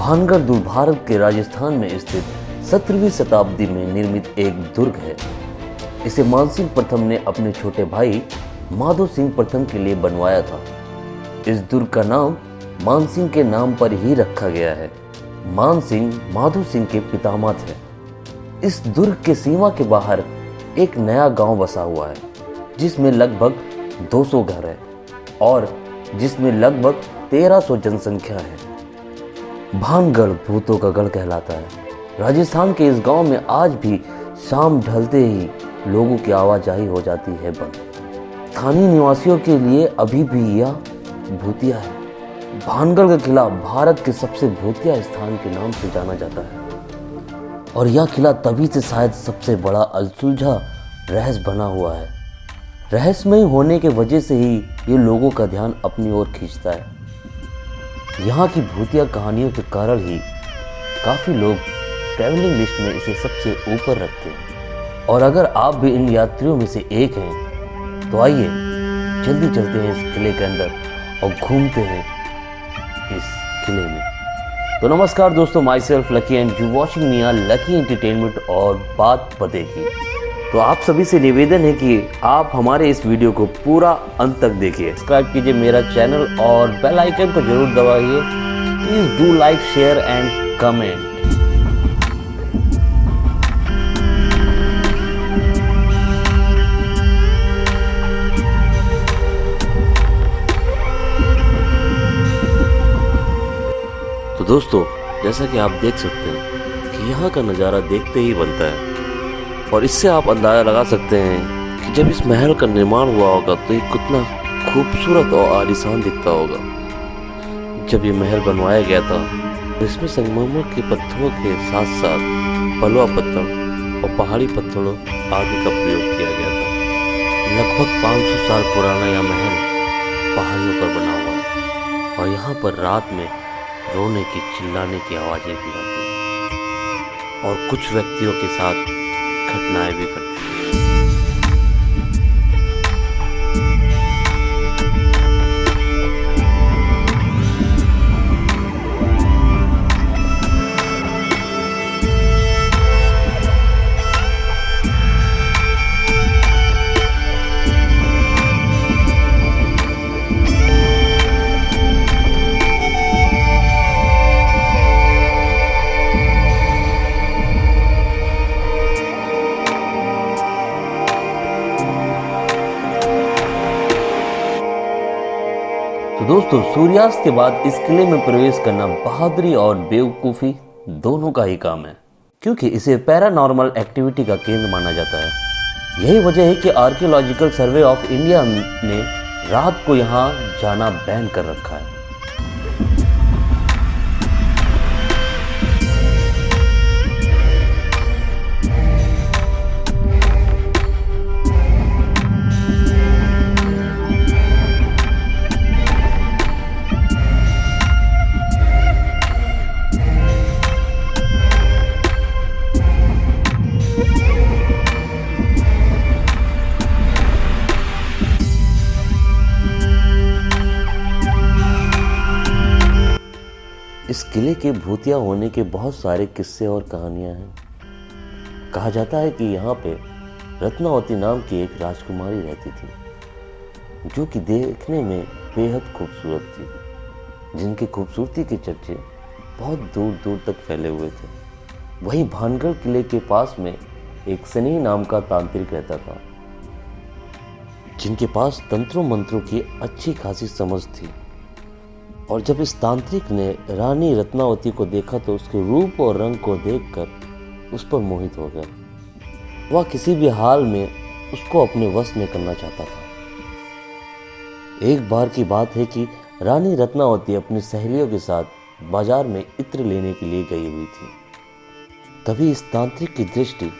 भानगढ़ दुर्ग भारत के राजस्थान में स्थित 17वीं शताब्दी में निर्मित एक दुर्ग है। इसे मानसिंह प्रथम ने अपने छोटे भाई माधो सिंह प्रथम के लिए बनवाया था। इस दुर्ग का नाम मानसिंह के नाम पर ही रखा गया है। मानसिंह माधो सिंह के पितामह थे। इस दुर्ग के सीमा के बाहर एक नया गांव बसा हुआ है, जिसमें लगभग 200 घर है और जिसमें लगभग 1300 जनसंख्या है। भानगढ़ भूतों का गढ़ कहलाता है। राजस्थान के इस गांव में आज भी शाम ढलते ही लोगों की आवाजाही हो जाती है बंद। स्थानीय निवासियों के लिए अभी भी यह भूतिया है। भानगढ़ का किला भारत के सबसे भूतिया स्थान के नाम से जाना जाता है और यह किला तभी से शायद सबसे बड़ा अनसुलझा रहस्य बना हुआ है। रहस्यमय होने के वजह से ही ये लोगों का ध्यान अपनी ओर खींचता है। यहाँ की भूतिया कहानियों के कारण ही काफ़ी लोग ट्रैवलिंग लिस्ट में इसे सबसे ऊपर रखते हैं। और अगर आप भी इन यात्रियों में से एक हैं तो आइए जल्दी चलते हैं इस किले के अंदर और घूमते हैं इस किले में। तो नमस्कार दोस्तों, my self lucky and you watching me lucky entertainment. और बात पते की, तो आप सभी से निवेदन है कि आप हमारे इस वीडियो को पूरा अंत तक देखिए। सब्सक्राइब कीजिए मेरा चैनल और बेल आइकन को जरूर दबाइए। Please do like, share and comment. तो दोस्तों, जैसा कि आप देख सकते हैं कि यहाँ का नज़ारा देखते ही बनता है और इससे आप अंदाज़ा लगा सकते हैं कि जब इस महल का निर्माण हुआ होगा तो ये कितना खूबसूरत और आलीशान दिखता होगा। जब ये महल बनवाया गया था तो इसमें संगमरमर के पत्थरों के साथ साथ बलुआ पत्थर और पहाड़ी पत्थरों आदि का प्रयोग किया गया था। लगभग 500 साल पुराना यह महल पहाड़ियों पर बना हुआ है और यहाँ पर रात में रोने की, चिल्लाने की आवाज़ें भी आती हैं और कुछ व्यक्तियों के साथ घटनाएं भी घटती हैं। तो दोस्तों, सूर्यास्त के बाद इस किले में प्रवेश करना बहादुरी और बेवकूफ़ी दोनों का ही काम है, क्योंकि इसे पैरानॉर्मल एक्टिविटी का केंद्र माना जाता है। यही वजह है कि आर्कियोलॉजिकल सर्वे ऑफ इंडिया ने रात को यहाँ जाना बैन कर रखा है। इस किले के भूतिया होने के बहुत सारे किस्से और कहानियां हैं। कहा जाता है कि यहाँ पे रत्नावती नाम की एक राजकुमारी रहती थी, जो कि देखने में बेहद खूबसूरत थी, जिनकी खूबसूरती के चर्चे बहुत दूर दूर तक फैले हुए थे। वहीं भानगढ़ किले के पास में एक सनी नाम का तांत्रिक रहता था, जिनके पास तंत्रों मंत्रों की अच्छी खासी समझ थी। और जब इस तांत्रिक ने रानी रत्नावती को देखा तो उसके रूप और रंग को देखकर उस पर मोहित हो गया। वह किसी भी हाल में उसको अपने वश में करना चाहता था। एक बार की बात है कि रानी रत्नावती अपनी सहेलियों के साथ बाजार में इत्र लेने के लिए गई हुई थी। तभी इस तांत्रिक की दृष्टि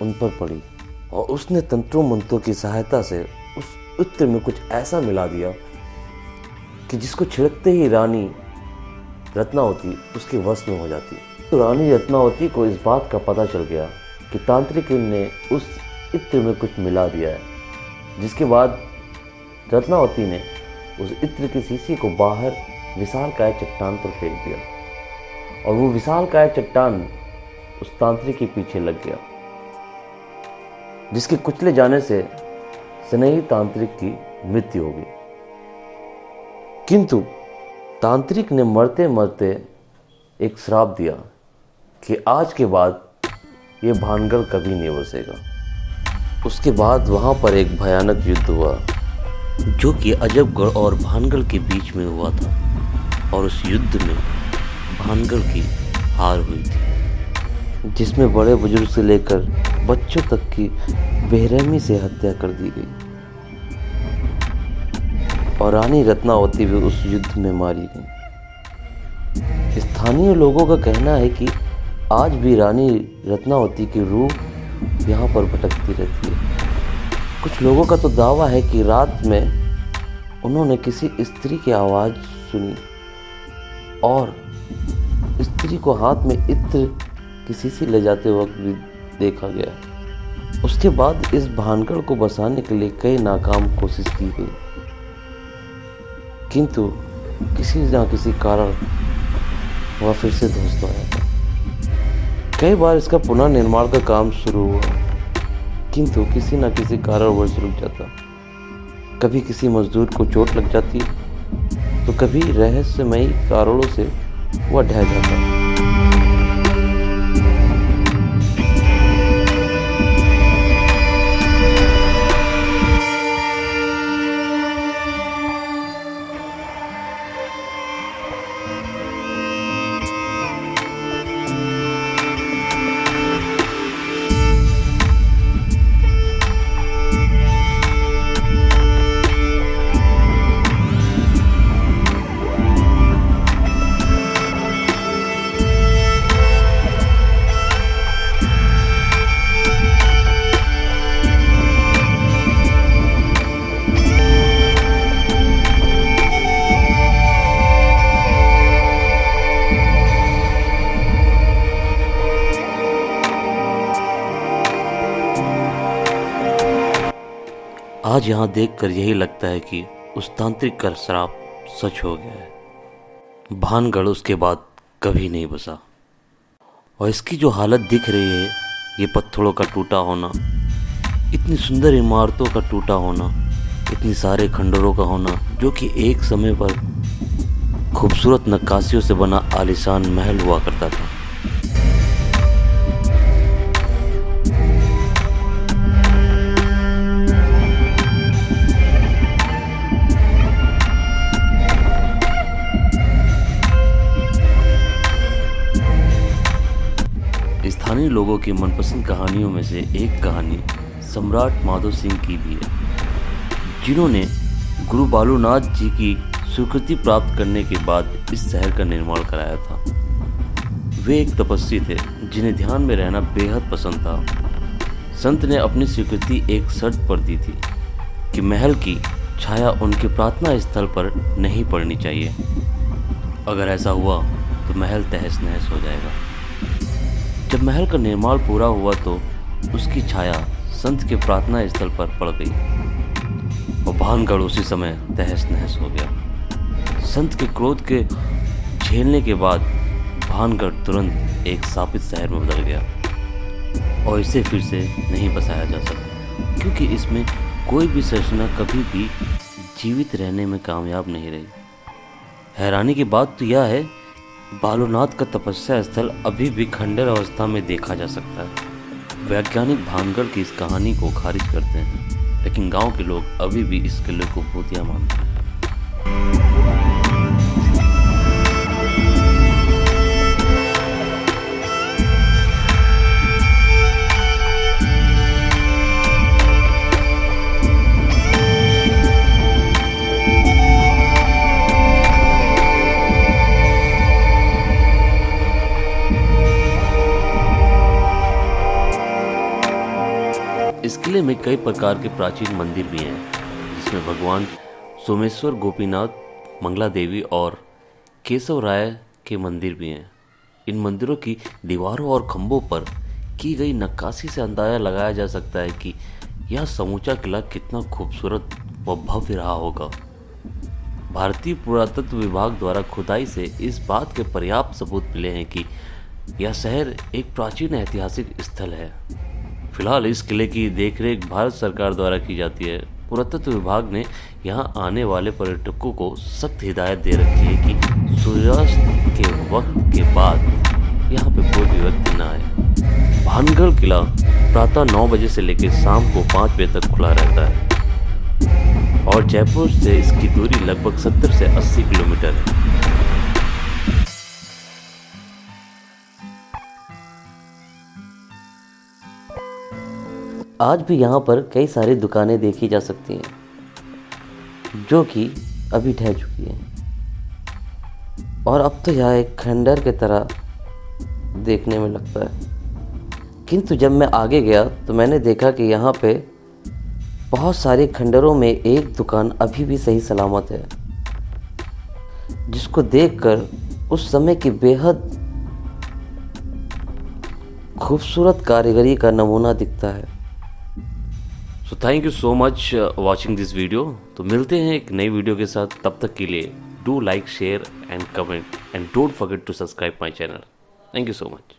उन पर पड़ी और उसने तंत्रों मंत्रों की सहायता से उस इत्र में कुछ ऐसा मिला दिया कि जिसको छिड़कते ही रानी रत्नावती उसके वश में हो जाती। तो रानी रत्नावती को इस बात का पता चल गया कि तांत्रिक ने उस इत्र में कुछ मिला दिया है, जिसके बाद रत्नावती ने उस इत्र की शीशी को बाहर विशालकाय चट्टान पर फेंक दिया और वो विशालकाय चट्टान उस तांत्रिक के पीछे लग गया, जिसके कुचले जाने से स्नेही तांत्रिक की मृत्यु हो गई। किंतु तांत्रिक ने मरते मरते एक श्राप दिया कि आज के बाद ये भानगढ़ कभी नहीं बसेगा। उसके बाद वहाँ पर एक भयानक युद्ध हुआ, जो कि अजबगढ़ और भानगढ़ के बीच में हुआ था, और उस युद्ध में भानगढ़ की हार हुई थी, जिसमें बड़े बुजुर्ग से लेकर बच्चों तक की बेरहमी से हत्या कर दी गई, और रानी रत्नावती भी उस युद्ध में मारी गई। स्थानीय लोगों का कहना है कि आज भी रानी रत्नावती की रूह यहाँ पर भटकती रहती है। कुछ लोगों का तो दावा है कि रात में उन्होंने किसी स्त्री की आवाज़ सुनी और स्त्री को हाथ में इत्र किसी से ले जाते वक्त भी देखा गया। उसके बाद इस भानगढ़ को बसाने के लिए कई नाकाम कोशिश की गई, किंतु किसी न किसी कारण वह फिर से ध्वस्त हो गया था। कई बार इसका पुनर्निर्माण का काम शुरू हुआ, किंतु किसी न किसी कारणवश रुक जाता। कभी किसी मजदूर को चोट लग जाती, तो कभी रहस्यमयी कारणों से वह ढह जाता। आज यहाँ देखकर यही लगता है कि उस तांत्रिक का श्राप सच हो गया है। भानगढ़ उसके बाद कभी नहीं बसा, और इसकी जो हालत दिख रही है, ये पत्थरों का टूटा होना, इतनी सुंदर इमारतों का टूटा होना, इतनी सारे खंडरों का होना, जो कि एक समय पर खूबसूरत नक्काशियों से बना आलीशान महल हुआ करता था। स्थानीय लोगों की मनपसंद कहानियों में से एक कहानी सम्राट माधो सिंह की भी है, जिन्होंने गुरु बालूनाथ जी की स्वीकृति प्राप्त करने के बाद इस शहर का निर्माण कराया था। वे एक तपस्वी थे जिन्हें ध्यान में रहना बेहद पसंद था। संत ने अपनी स्वीकृति एक शर्त पर दी थी कि महल की छाया उनके प्रार्थना स्थल पर नहीं पड़नी चाहिए। अगर ऐसा हुआ तो महल तहस नहस हो जाएगा। जब महल का निर्माण पूरा हुआ तो उसकी छाया संत के प्रार्थना स्थल पर पड़ गई और भानगढ़ उसी समय तहस नहस हो गया। संत के क्रोध के झेलने के बाद भानगढ़ तुरंत एक शापित शहर में बदल गया और इसे फिर से नहीं बसाया जा सकता, क्योंकि इसमें कोई भी संरचना कभी भी जीवित रहने में कामयाब नहीं रही। हैरानी की बात तो यह है, बालूनाथ का तपस्या स्थल अभी भी खंडर अवस्था में देखा जा सकता है। वैज्ञानिक भानगढ़ की इस कहानी को खारिज करते हैं, लेकिन गांव के लोग अभी भी इस किले को भूतिया मानते हैं। इस किले में कई प्रकार के प्राचीन मंदिर भी हैं, जिसमें भगवान सोमेश्वर, गोपीनाथ, मंगला देवी और केशव राय के मंदिर भी हैं। इन मंदिरों की दीवारों और खंभों पर की गई नक्काशी से अंदाजा लगाया जा सकता है कि यह समूचा किला कितना खूबसूरत व भव्य रहा होगा। भारतीय पुरातत्व विभाग द्वारा खुदाई से इस बात के पर्याप्त सबूत मिले हैं कि यह शहर एक प्राचीन ऐतिहासिक स्थल है। फिलहाल इस किले की देखरेख भारत सरकार द्वारा की जाती है। पुरातत्व विभाग ने यहाँ आने वाले पर्यटकों को सख्त हिदायत दे रखी है कि सूर्यास्त के वक्त के बाद यहाँ पे कोई भी व्यक्ति ना आए। भानगढ़ किला प्रातः 9 बजे से लेकर शाम को 5 बजे तक खुला रहता है और जयपुर से इसकी दूरी लगभग 70 से 80 किलोमीटर है। आज भी यहाँ पर कई सारी दुकानें देखी जा सकती हैं जो कि अभी ढह चुकी हैं और अब तो यह एक खंडर की तरह देखने में लगता है। किंतु जब मैं आगे गया तो मैंने देखा कि यहाँ पे बहुत सारे खंडरों में एक दुकान अभी भी सही सलामत है, जिसको देखकर उस समय की बेहद खूबसूरत कारीगरी का नमूना दिखता है। So thank you so much watching this video. तो मिलते हैं एक नई वीडियो के साथ, तब तक के लिए do like, share and comment and don't forget to subscribe my channel. Thank you so much.